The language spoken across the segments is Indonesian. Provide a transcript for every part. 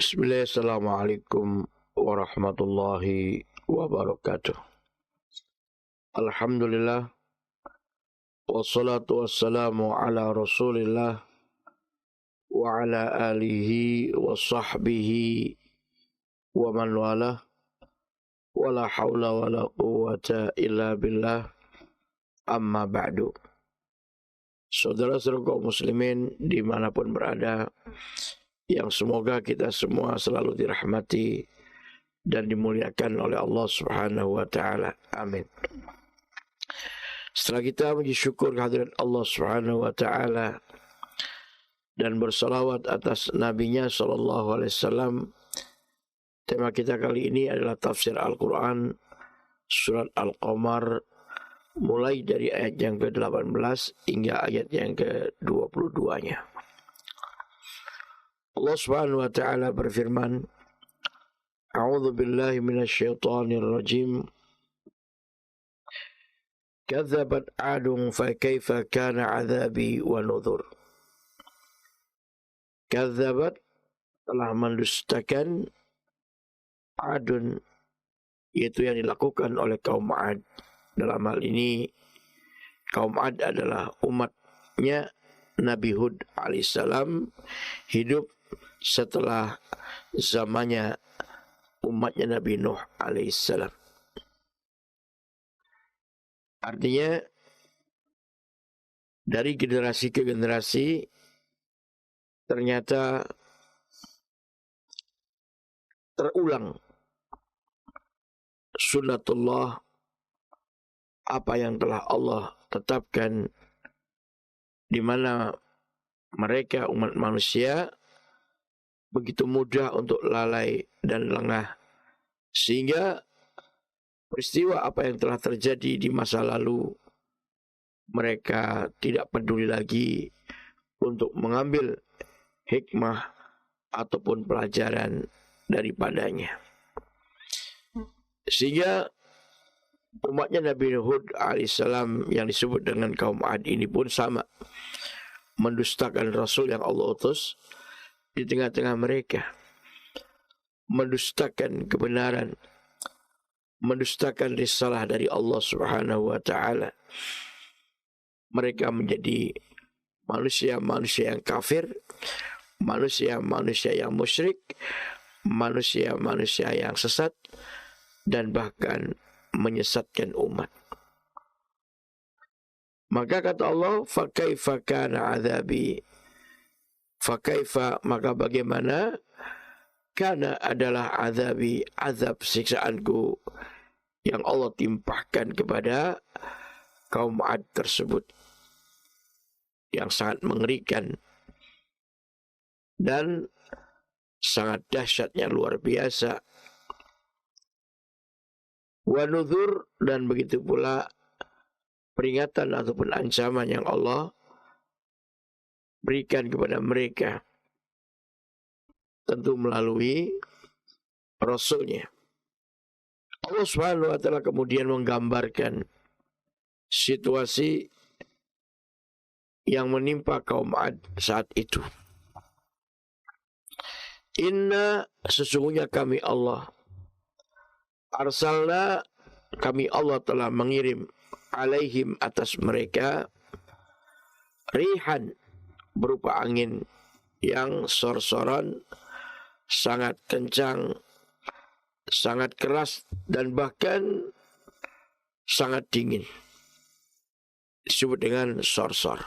Bismillah, Assalamualaikum warahmatullahi wabarakatuh. Alhamdulillah, wassalatu wassalamu ala rasulillah wa ala alihi wa sahbihi wa man walah, wa la hawla wa la quwwata illa billah, amma ba'du. Saudara-saudara kaum muslimin dimanapun berada, yang semoga kita semua selalu dirahmati dan dimuliakan oleh Allah Subhanahu wa taala. Amin. Setelah kita mengucap syukur kehadirat Allah Subhanahu wa taala dan bersalawat atas nabinya sallallahu alaihi wasallam, tema kita kali ini adalah tafsir Al-Qur'an surat Al-Qamar mulai dari ayat yang ke-18 hingga ayat yang ke-22-nya. Allah Subhanahu wa taala berfirman, A'udzu billahi minasyaitonir rajim. Kadzabat 'adun fa kaifa kana 'adzabi wa nudhur. Kadzabat telah mendustakan 'adun, yaitu yang dilakukan oleh kaum 'Ad. Dalam hal ini kaum 'Ad adalah umatnya Nabi Hud alaihissalam, hidup setelah zamannya umatnya Nabi Nuh alaihissalam. Artinya dari generasi ke generasi ternyata terulang sunnatullah, apa yang telah Allah tetapkan, di mana mereka umat manusia begitu mudah untuk lalai dan lengah, sehingga peristiwa apa yang telah terjadi di masa lalu mereka tidak peduli lagi untuk mengambil hikmah ataupun pelajaran daripadanya. Sehingga umatnya Nabi Hud alaihissalam yang disebut dengan kaum 'Ad ini pun sama, mendustakan Rasul yang Allah utus di tengah-tengah mereka, mendustakan kebenaran, mendustakan risalah dari Allah Subhanahu wa taala. Mereka menjadi manusia-manusia yang kafir, manusia-manusia yang musyrik, manusia-manusia yang sesat, dan bahkan menyesatkan umat. Maka kata Allah, fakaifa kana adzabi, fakaifa maka bagaimana, kana adalah adzabi, azab siksaanku yang Allah timpahkan kepada kaum 'Ad tersebut, yang sangat mengerikan dan sangat dahsyatnya, luar biasa. Wa nuzur, dan begitu pula peringatan ataupun ancaman yang Allah berikan kepada mereka, tentu melalui Rasulnya. Allah Subhanahu wa taala kemudian menggambarkan situasi yang menimpa kaum 'Ad saat itu. Inna, sesungguhnya kami Allah, arsalna, kami Allah telah mengirim, alaihim, atas mereka, rihan, berupa angin yang sor-soran, sangat kencang, sangat keras, dan bahkan sangat dingin, disebut dengan sor-sor.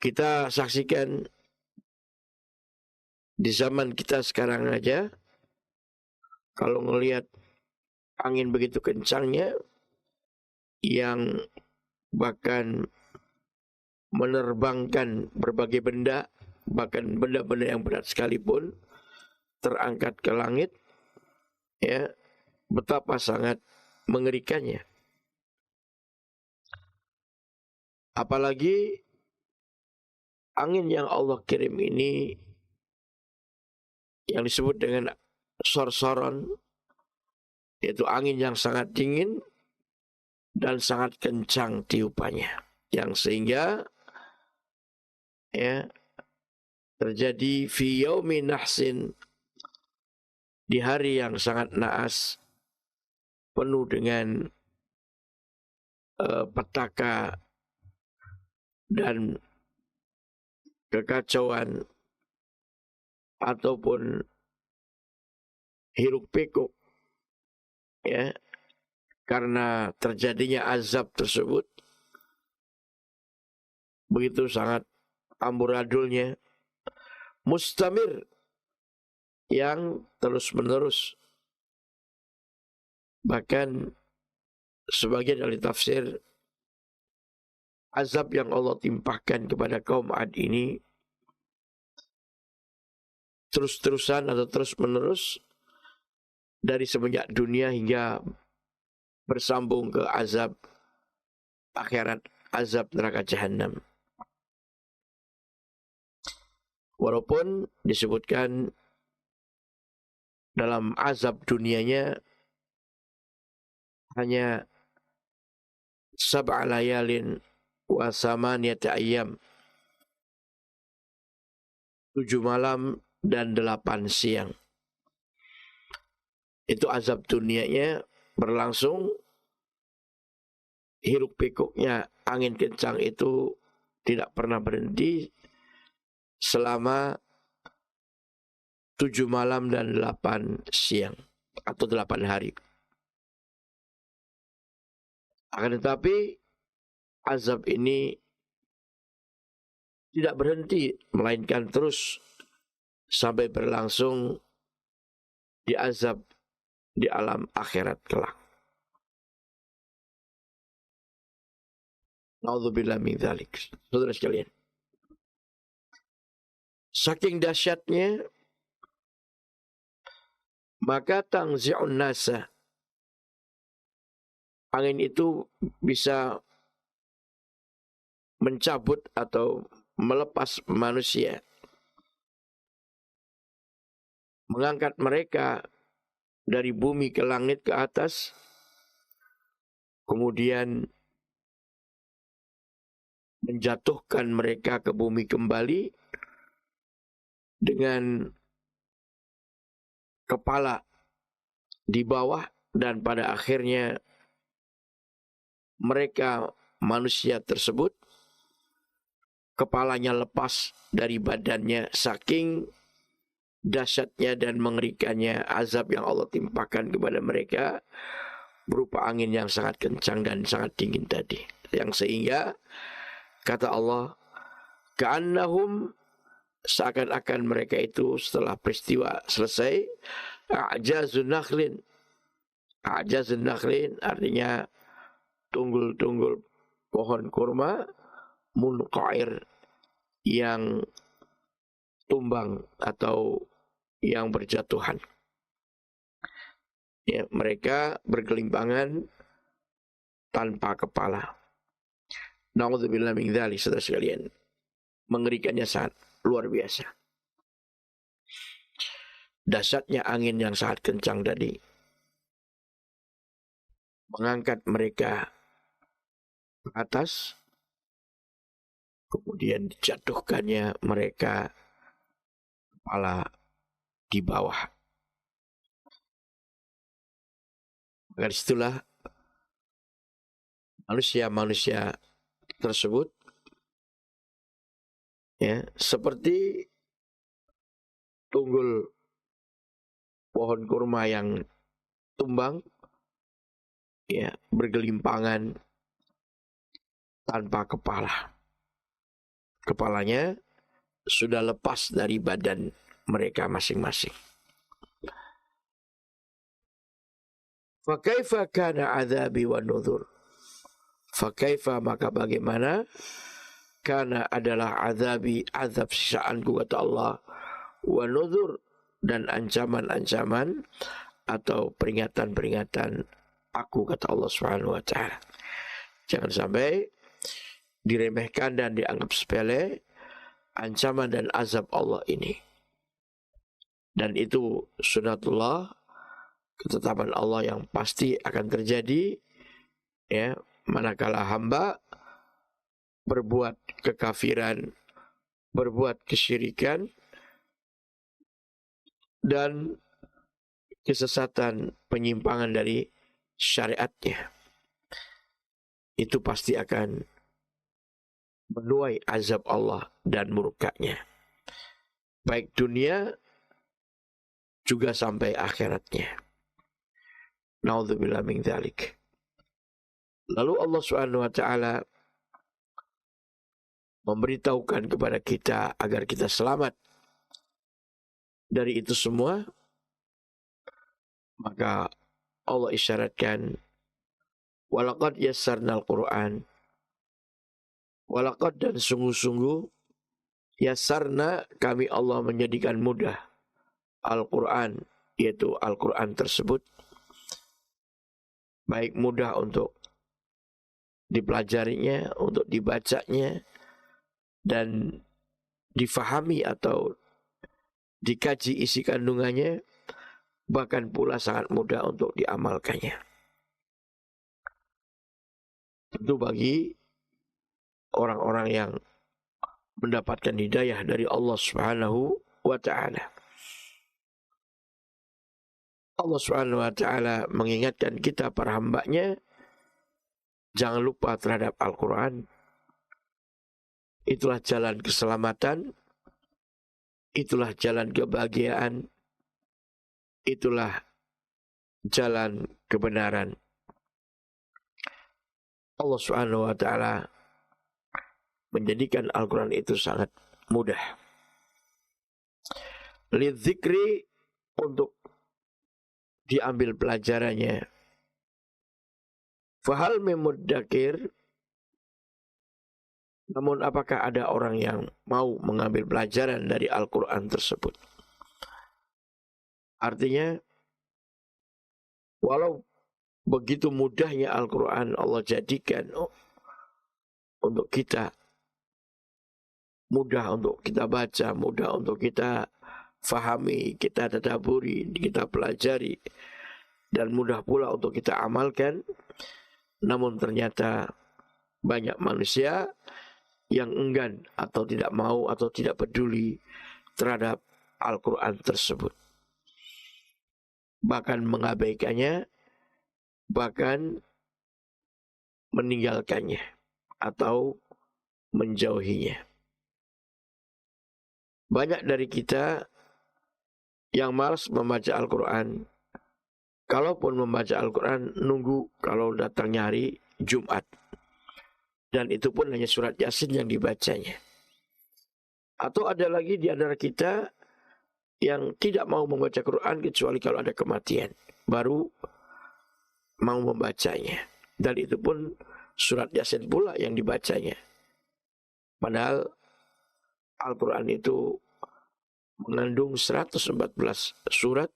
Kita saksikan di zaman kita sekarang aja, kalau ngelihat angin begitu kencangnya, yang bahkan menerbangkan berbagai benda, bahkan benda-benda yang berat sekalipun terangkat ke langit, ya, betapa sangat mengerikannya. Apalagi angin yang Allah kirim ini, yang disebut dengan sor-soron, yaitu angin yang sangat dingin dan sangat kencang tiupannya, yang sehingga ya terjadi fi yaumi nahsin, di hari yang sangat naas, penuh dengan petaka dan kekacauan ataupun hiruk pikuk, ya, karena terjadinya azab tersebut begitu sangat amburadulnya, mustamir, yang terus menerus. Bahkan sebagian dari tafsir, azab yang Allah timpahkan kepada kaum Ad ini terus-terusan atau terus-menerus dari semenjak dunia hingga bersambung ke azab akhirat, azab neraka jahanam. Walaupun disebutkan dalam azab dunianya hanya sab'a layalin wa samaniyata ayyam, 7 malam dan 8 siang. Itu azab dunianya berlangsung, hiruk pikuknya angin kencang itu tidak pernah berhenti selama 7 malam dan 8 siang atau 8 hari. Akan tetapi azab ini tidak berhenti, melainkan terus sampai berlangsung di azab di alam akhirat kelak. Na'udzubillah min dzalik. Saudara sekalian, saking dahsyatnya, maka tangzi'un nasa, angin itu bisa mencabut atau melepas manusia, mengangkat mereka dari bumi ke langit ke atas, kemudian menjatuhkan mereka ke bumi kembali dengan kepala di bawah, dan pada akhirnya mereka manusia tersebut kepalanya lepas dari badannya saking dahsyatnya dan mengerikannya azab yang Allah timpakan kepada mereka berupa angin yang sangat kencang dan sangat dingin tadi, yang sehingga kata Allah, ka'annahum, seakan-akan mereka itu setelah peristiwa selesai, a'jazun nakhlin. A'jazun nakhlin artinya tunggul-tunggul pohon kurma munqair, yang tumbang atau yang berjatuhan. Ya, mereka bergelimpangan tanpa kepala. Na'udzubillah min dzalik, saudara sekalian. Mengerikannya sangat luar biasa. Dahsyatnya angin yang sangat kencang tadi mengangkat mereka ke atas, kemudian dijatuhkannya mereka kepala di bawah. Maka disitulah manusia-manusia tersebut, ya, seperti tunggul pohon kurma yang tumbang, ya, bergelimpangan tanpa kepala. Kepalanya sudah lepas dari badan mereka masing-masing. Fa kaifa kana adzabi wa nuzur. Fa kaifa, maka bagaimana, kana adalah azabi, azab sisaanku kata Allah, wa nuzur, dan ancaman-ancaman atau peringatan-peringatan aku kata Allah Subhanahu wa taala. Jangan sampai diremehkan dan dianggap sepele ancaman dan azab Allah ini. Dan itu sunatullah, ketetapan Allah yang pasti akan terjadi, ya, manakala hamba berbuat kekafiran, berbuat kesyirikan dan kesesatan, penyimpangan dari syariatnya, itu pasti akan menuai azab Allah dan murkanya, baik dunia juga sampai akhiratnya. Naudzubillah min dzalik. Lalu Allah Subhanahu wa taala memberitahukan kepada kita agar kita selamat dari itu semua, maka Allah isyaratkan, walaqad yassarnal Qur'an, walaqad dan sungguh-sungguh, yassarna kami Allah menjadikan mudah Al-Quran, yaitu Al-Quran tersebut, baik mudah untuk dipelajarinya, untuk dibacanya, dan difahami atau dikaji isi kandungannya, bahkan pula sangat mudah untuk diamalkannya. Tentu bagi orang-orang yang mendapatkan hidayah dari Allah Subhanahu wa ta'ala. Allah Subhanahu wa ta'ala mengingatkan kita para hambanya, jangan lupa terhadap Al-Quran. Itulah jalan keselamatan, itulah jalan kebahagiaan, itulah jalan kebenaran. Allah Subhanahu wa ta'ala menjadikan Al-Quran itu sangat mudah. Lidzikri, untuk diambil pelajarannya. Fahal memuddakir, namun apakah ada orang yang mau mengambil pelajaran dari Al-Quran tersebut? Artinya, walau begitu mudahnya Al-Quran Allah jadikan untuk kita, mudah untuk kita baca, mudah untuk kita fahami, kita tadaburi, kita pelajari, dan mudah pula untuk kita amalkan. Namun ternyata banyak manusia yang enggan atau tidak mau atau tidak peduli terhadap Al-Quran tersebut, bahkan mengabaikannya, bahkan meninggalkannya atau menjauhinya. Banyak dari kita yang malas membaca Al-Quran. Kalaupun membaca Al-Quran, nunggu kalau datangnya hari Jumat, dan itu pun hanya surat Yasin yang dibacanya. Atau ada lagi di antara kita yang tidak mau membaca Quran kecuali kalau ada kematian, baru mau membacanya. Dan itu pun surat Yasin pula yang dibacanya. Padahal Al-Quran itu mengandung 114 surat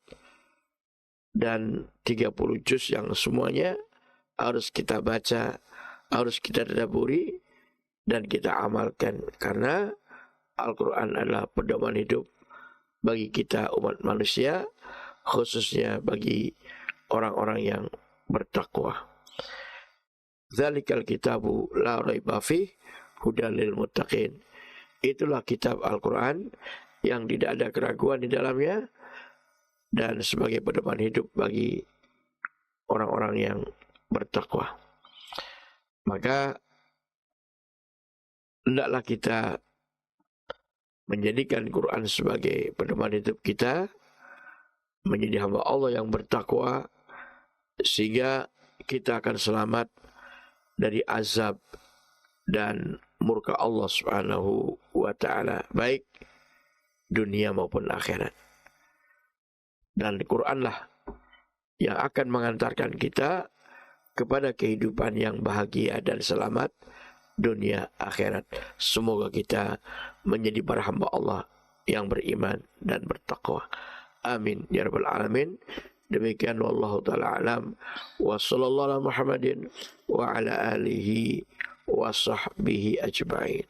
dan 30 juz yang semuanya harus kita baca, harus kita tadaburi dan kita amalkan. Karena Al-Quran adalah pedoman hidup bagi kita umat manusia, khususnya bagi orang-orang yang bertakwa. Dzalikal kitabu la raiba fih hudal lil muttaqin. Itulah kitab Al-Quran yang tidak ada keraguan di dalamnya dan sebagai pedoman hidup bagi orang-orang yang bertakwa. Maka hendaklah kita menjadikan Quran sebagai pedoman hidup kita, menjadi hamba Allah yang bertakwa, sehingga kita akan selamat dari azab dan murka Allah Subhanahu wa ta'ala, baik dunia maupun akhirat. Dan Quranlah yang akan mengantarkan kita kepada kehidupan yang bahagia dan selamat dunia akhirat. Semoga kita menjadi para hamba Allah yang beriman dan bertakwa. Amin ya rabbal alamin. Demikian wallahu taala alam wa sallallahu ala Muhammadin wa ala alihi wa sahbihi ajma'in.